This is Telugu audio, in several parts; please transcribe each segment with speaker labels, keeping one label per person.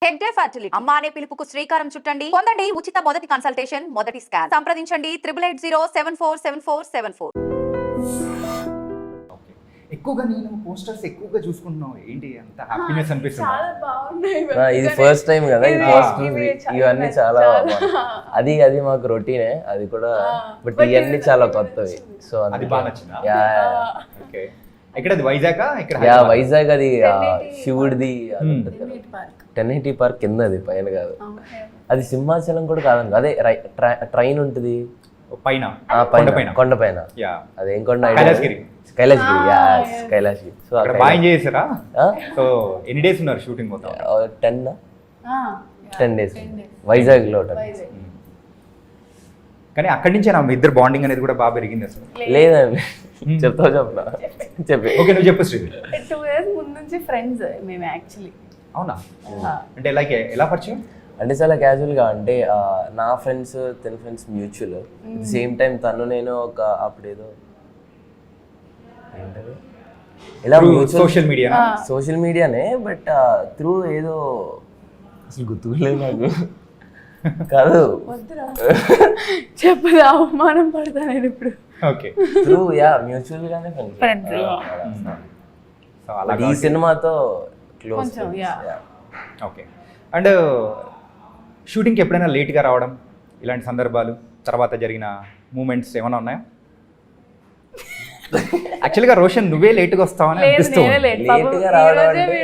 Speaker 1: హెగ్డే ఫర్టిలిటీ అమ్మ అనే పిలుపుకు శ్రీకారం చుట్టండి. పొందండి ఉచిత మొదటి కన్సల్టేషన్, మొదటి స్కాన్. సంప్రదించండి 8880747474.
Speaker 2: ఓకే. ఎక్కువగా నేను పోస్టర్స్ ఎక్కువగా చూసుకుంటున్నావు ఏంటి అంత హ్యాపీనెస్ అనిపిస్తుంది.
Speaker 3: చాలా బాగున్నాయి
Speaker 4: ఇది ఫస్ట్ టైం కదా ఈ పోస్ట్ ఇవన్నీ చాలా
Speaker 3: బాగున్నాయి.
Speaker 4: అది మాకు రొటీనే అది కూడా బట్ ఇవన్నీ చాలా కొత్తవి సో
Speaker 2: అది బాగా నచ్చిందా?
Speaker 4: Yeah
Speaker 2: okay. ఎక్కడ అది వైజాగ్ ఇక్కడ
Speaker 4: యా వైజాగ్ అది శివుడిది
Speaker 3: పార్క్
Speaker 4: 1080 పార్క్ కింద అది పైన కాదు అది సింహాచలం కూడా కాదండి అదే ట్రైన్ ఉంటుంది
Speaker 2: పైన
Speaker 4: కొండ పైన
Speaker 2: యా
Speaker 4: అదేం కొండ
Speaker 2: కైలాసగిరి.
Speaker 4: కైలాసగిరి కైలాసగిరి సో
Speaker 2: అక్కడ బాగా ఎంజాయ్ చేసారా? సో ఎన్ని డేస్ ఉన్నారు షూటింగ్ మొత్తం?
Speaker 4: 10 డేస్ వైజాగ్ లో
Speaker 2: కానీ అక్కడి నుంచే నా మీ ఇద్దరు బాండింగ్ అనేది కూడా బాగా పెరిగింది అసలు.
Speaker 4: లేదండి చెప్తావు చెప్పనా చెప్పి
Speaker 2: ఓకే నువ్వు చెప్పు శ్రీ.
Speaker 3: 2 years ముందు నుంచి ఫ్రెండ్స్ మేము యాక్చువల్లీ.
Speaker 2: అవునా? అంటే లైక్ ఎలా పరిచయం?
Speaker 4: అంటే చాలా క్యాజువల్గా అంటే నా ఫ్రెండ్స్ తన ఫ్రెండ్స్ మ్యూచువల్ సేమ్ టైం తను నేను ఒక అప్పుడేదో ఏంటది ఇలా సోషల్ మీడియానే బట్ త్రూ ఏదో అసలు గుర్తులేదు నాకు కాదు
Speaker 3: చెప్పదు అవమానం పడతా నేను ఇప్పుడు.
Speaker 2: ఓకే.
Speaker 4: త్రూ మ్యూచువల్ గానే ఫ్రెండ్స్ ఈ సినిమాతో క్లోజ్.
Speaker 2: ఓకే. అండ్ షూటింగ్కి ఎప్పుడైనా లేట్గా రావడం ఇలాంటి సందర్భాలు తర్వాత జరిగిన మూమెంట్స్ ఏమైనా ఉన్నాయా? యాక్చువల్గా రోషన్ నువ్వే లేట్గా వస్తావని అనిపిస్తుంది.
Speaker 4: లేట్గా రావడం అంటే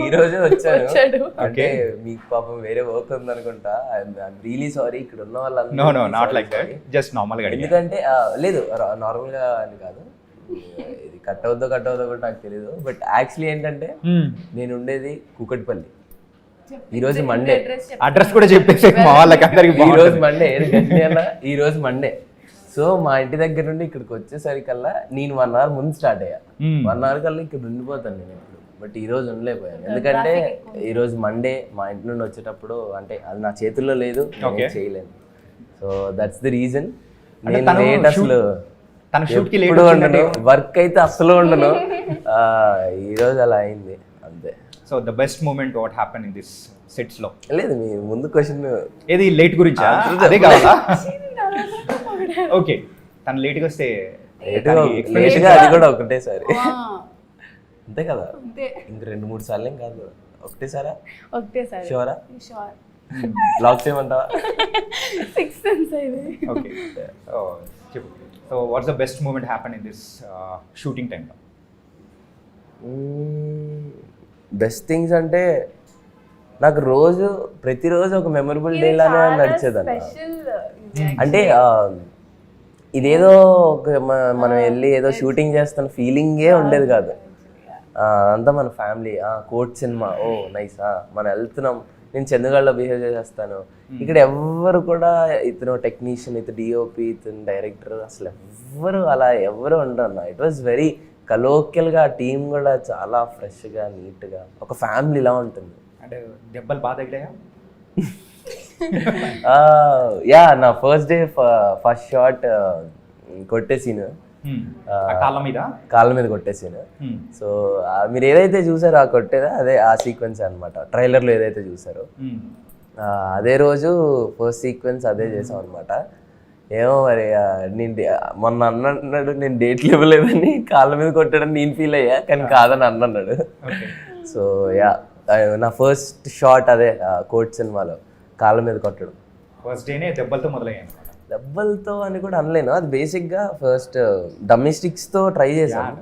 Speaker 4: ఈ రోజే వచ్చాడు అంటే మీకు పాపం వేరే వర్క్ ఉంది అనుకుంటా. ఐఎమ్ రియలీ సారీ ఇక్కడ ఉన్న
Speaker 2: వాళ్ళందరూ నాట్ లైక్ దట్ జస్ట్ నార్మల్గా.
Speaker 4: ఎందుకంటే లేదు నార్మల్గా అని కాదు ఇది కట్ అవుద్దో కూడా నాకు తెలీదు బట్ యాక్చువల్లీ ఏంటంటే నేను ఉండేది కూకట్పల్లి. ఈరోజు మండే
Speaker 2: అడ్రస్ కూడా చెప్పేసి మా వాళ్ళకి అందరికి
Speaker 4: ఈ రోజు మండే సో మా ఇంటి దగ్గర నుండి ఇక్కడికి వచ్చేసరికల్లా నేను 1 hour ముందు స్టార్ట్ అయ్యా. 1 hour కల్లా ఇక్కడ ఉండిపోతాను నేను ఇప్పుడు బట్ ఈ రోజు ఉండలేకపోయాను ఎందుకంటే ఈ రోజు మండే మా ఇంటి నుండి వచ్చేటప్పుడు అంటే అది నా చేతుల్లో లేదు చేయలేను సో దట్స్ ది రీజన్ నేను లేట్ అసలు ఎప్పుడు ఉండను వర్క్ అయితే అసలు ఉండను ఈ రోజు అలా అయింది అంతే.
Speaker 2: So the best moment what happen in this sets లో?
Speaker 4: లేదు మీ ముందు క్వశ్చన్
Speaker 2: ఏది లేట్ గురించి అదే కావాలా? ఓకే. తను లేట్గా వస్తే
Speaker 4: అది కూడా ఒకటేసారి అంతే కదా ఇంక 2-3 సార్లు ఏం కాదు ఒకటేసారా? షూరా? బ్లాక్ చేయమంటావా?
Speaker 3: 6 months అయింది.
Speaker 2: ఓకే. చెప్పు. So what's the best moment happen in this shooting టైంలో?
Speaker 4: బెస్ట్ థింగ్స్ అంటే నాకు ప్రతిరోజు ఒక మెమరబుల్ డే లానే నడిచేదన్న. అంటే ఇదేదో మనం వెళ్ళి ఏదో షూటింగ్ చేస్తున్న ఫీలింగే ఉండేది కాదు. అంతా మన ఫ్యామిలీ కోర్ట్ సినిమా నైస్ మనం వెళ్తున్నాం నేను చందుగాళ్ళలో బిహేవ్ చేసేస్తాను. ఇక్కడ ఎవ్వరు కూడా ఇతను టెక్నీషియన్ ఇతను డిఓపి ఇతను డైరెక్టర్ అసలు ఎవ్వరు ఉండరు. ఇట్ వాజ్ వెరీ కలోక్యల్గా ఆ టీం కూడా చాలా ఫ్రెష్గా నీట్గా ఒక ఫ్యామిలీలా ఉంటుంది.
Speaker 2: అంటే దెబ్బలు బాగా తగిలాయా?
Speaker 4: నా ఫస్ట్ డే ఫస్ట్ షాట్ కొట్టేసీను కాళ్ళ మీద కొట్టేసాను. సో మీరు ఏదైతే చూసారో ఆ కొట్టేదా అదే ఆ సీక్వెన్స్ అనమాట. ట్రైలర్లో ఏదైతే చూసారో అదే రోజు ఫస్ట్ సీక్వెన్స్ అదే చేసాం అనమాట. ఏమో మరి నేను మొన్న అన్నాడు నేను డేట్లు ఇవ్వలేదని కాళ్ళ మీద కొట్టాడని నేను ఫీల్ అయ్యా కానీ కాదని అన్నాడు. సో నా ఫస్ట్ షాట్ అదే కోర్ట్ సినిమాలో కాళ్ళ మీద కొట్టడం.
Speaker 2: ఫస్ట్ డేనే దెబ్బలతో మొదలయ్యాను.
Speaker 4: దెబ్బలతో అని కూడా అనలేను అది బేసిక్గా ఫస్ట్ డమ్మీ స్టిక్స్తో ట్రై చేశాను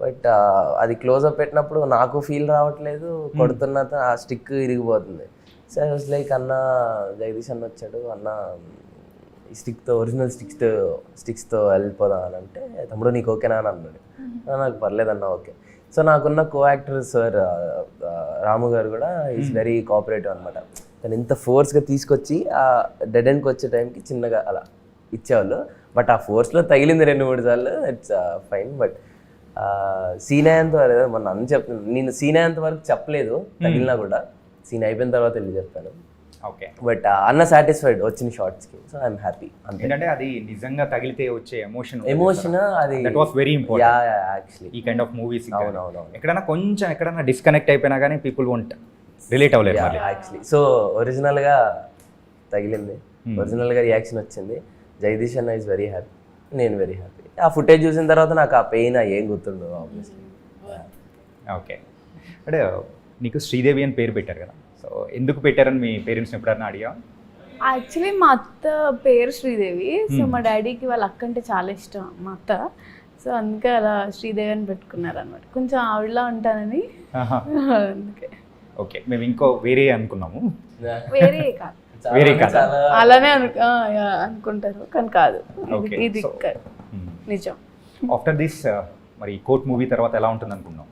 Speaker 4: బట్ అది క్లోజ్అప్ పెట్టినప్పుడు నాకు ఫీల్ రావట్లేదు కొడుతున్న ఆ స్టిక్ ఇరిగిపోతుంది. సో ఐ వాజ్ లైక్ అన్న జగదీష్ అన్న వచ్చాడు అన్న ఈ స్టిక్తో ఒరిజినల్ స్టిక్స్తో వెళ్ళిపోదాం అని అంటే తమ్ముడు నీకు ఓకేనా అని అన్నాడు. నాకు పర్లేదన్న ఓకే. సో నాకున్న కో యాక్టర్ సార్ రాము గారు కూడా ఈజ్ వెరీ కోఆపరేటివ్ అనమాట. తను ఇంత ఫోర్స్గా తీసుకొచ్చి ఆ డెడ్ ఎండ్కి వచ్చే టైంకి చిన్నగా అలా ఇచ్చేవాళ్ళు బట్ ఆ ఫోర్స్లో తగిలింది 2-3 సార్లు ఇట్స్ ఫైన్. బట్ సీన్ అయ్యేంత వరకు మొన్న అన్న చెప్తున్నాను నేను సీన్ అయ్యేంత వరకు చెప్పలేదు తగిలినా కూడా సీన్ అయిపోయిన తర్వాత వెళ్ళి చెప్పాను.
Speaker 2: ఓకే.
Speaker 4: బట్ అన్న సాటిస్ఫైడ్ వచ్చిన షార్ట్స్కి సో ఐఎమ్ హ్యాపీ.
Speaker 2: అంటే అది నిజంగా తగిలితే వచ్చే ఎమోషన్
Speaker 4: అది
Speaker 2: that was very important
Speaker 4: actually
Speaker 2: ఈ కైండ్ ఆఫ్ మూవీస్.
Speaker 4: అవునవును.
Speaker 2: ఎక్కడైనా డిస్కనెక్ట్ అయిపోయినా కానీ పీపుల్ వోంట్ రిలేట్ అవ్వలేదు మళ్ళీ.
Speaker 4: యాక్చువల్లీ సో ఒరిజినల్గా తగిలింది, ఒరిజినల్గా రియాక్షన్ వచ్చింది. జగదీష్ అన్న ఈజ్ వెరీ హ్యాపీ, నేను వెరీ హ్యాపీ. ఆ ఫుటేజ్ చూసిన తర్వాత నాకు ఆ పెయిన్ ఏం గుర్తుండదు ఆబ్వియస్లీ.
Speaker 2: ఓకే, అంటే నీకు శ్రీదేవి అని పేరు పెట్టారు కదా, సో ఎందుకు పెట్టారని మీ పేరెంట్స్ని ఎప్పుడన్నా అడిగా?
Speaker 3: యాక్చువల్లీ మా అత్త పేరు శ్రీదేవి. సో మా డాడీకి వాళ్ళ అక్క అంటే చాలా ఇష్టం మా అత్త. సో అందుకే అలా శ్రీదేవి అని పెట్టుకున్నారు అనమాట. కొంచెం ఆవిడలా ఉంటానని అందుకే.
Speaker 2: ఓకే, మేము ఇంకో వేరే అనుకున్నాము.
Speaker 3: వేరే కాదు,
Speaker 2: వేరే కాదా?
Speaker 3: అలానే అనుకుంటారు కానీ కాదు,
Speaker 2: Okay,
Speaker 3: ఇది
Speaker 2: so-
Speaker 3: నిజం.
Speaker 2: ఆఫ్టర్ దిస్ మరి కోర్ట్ మూవీ తర్వాత ఎలా ఉంటుంది అనుకున్నాం?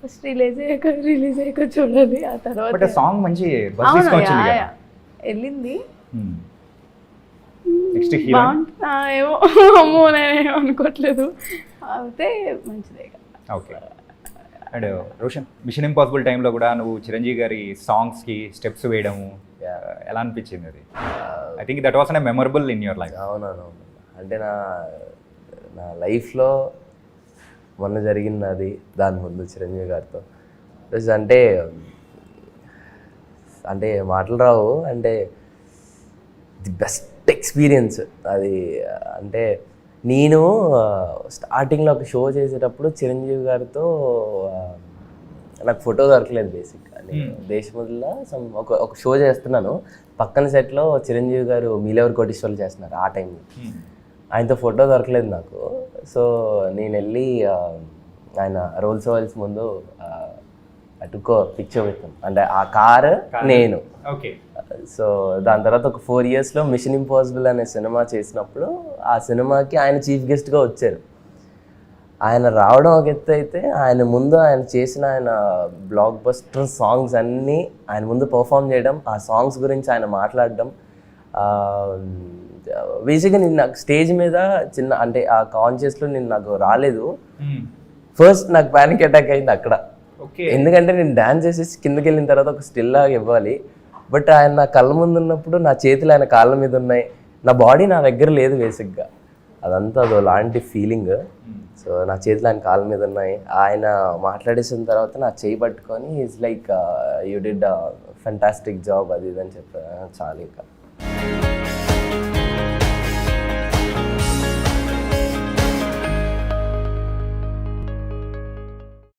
Speaker 3: ఫస్ట్ రిలీజ్ అయ్యాక చూడాలి, ఆ తర్వాత
Speaker 2: బట్ సాంగ్ మంచి బస్
Speaker 3: అవును,
Speaker 2: తీసుకొచ్చింది కదా.
Speaker 3: వెళ్ళింది.
Speaker 2: నెక్స్ట్ హీరో
Speaker 3: బాగుంటుందా ఏమో, అమ్మో నేనేం అనుకోవట్లేదు, అయితే మంచిదే కదా.
Speaker 2: Okay. And Roshan, mission impossible టైంలో కూడా నువ్వు చిరంజీవి గారి సాంగ్స్కి స్టెప్స్ వేయడము ఎలా అనిపించింది అది? I think that was an memorable in your life.
Speaker 4: అవునవును, అంటే నా లైఫ్లో మొన్న జరిగింది అది, దాని ముందు చిరంజీవి గారితో ప్లస్ అంటే మాటలు రావు, అంటే ది బెస్ట్ ఎక్స్పీరియన్స్ అది. అంటే నేను స్టార్టింగ్లో ఒక షో చేసేటప్పుడు చిరంజీవి గారితో నాకు ఫోటో దొరకలేదు బేసిక్గా. నేను దేశముద్దులో ఒక షో చేస్తున్నాను, పక్కన సెట్లో చిరంజీవి గారు మీలెవర్ కోటీశ్వర్లు చేస్తున్నారు ఆ టైంలో. ఆయనతో ఫోటో దొరకలేదు నాకు. సో నేను వెళ్ళి ఆయన రోల్స్ రాయిల్స్ ముందు అటుకో పిక్చర్ పెట్టాను, అంటే ఆ కారు నేను.
Speaker 2: ఓకే.
Speaker 4: సో దాని తర్వాత ఒక 4 yearsలో మిషన్ ఇంపాసిబుల్ అనే సినిమా చేసినప్పుడు ఆ సినిమాకి ఆయన చీఫ్ గెస్ట్గా వచ్చారు. ఆయన రావడం ఒక ఎత్తు అయితే, ఆయన ముందు ఆయన చేసిన ఆయన బ్లాక్ బస్టర్ సాంగ్స్ అన్నీ ఆయన ముందు పర్ఫామ్ చేయడం, ఆ సాంగ్స్ గురించి ఆయన మాట్లాడడం. బేసిక్గా నేను నాకు స్టేజ్ మీద చిన్న అంటే ఆ కాన్షియస్లో నాకు రాలేదు. ఫస్ట్ నాకు ప్యానిక్ అటాక్ అయింది అక్కడ. ఎందుకంటే నేను డ్యాన్స్ చేసేసి కిందకి వెళ్ళిన తర్వాత ఒక స్టిల్ లాగా ఇవ్వాలి, బట్ ఆయన నా కళ్ళ ముందు ఉన్నప్పుడు నా చేతులు ఆయన కాళ్ళ మీద ఉన్నాయి, నా బాడీ నా దగ్గర లేదు బేసిక్గా. అదంతా అదో లాంటి ఫీలింగ్. సో నా చేతులు ఆయన కాళ్ళ మీద ఉన్నాయి. ఆయన మాట్లాడేసిన తర్వాత నా చేయి పట్టుకొని is like you did fantastic job అది ఇది అని చెప్పారు. చాలు ఇంకా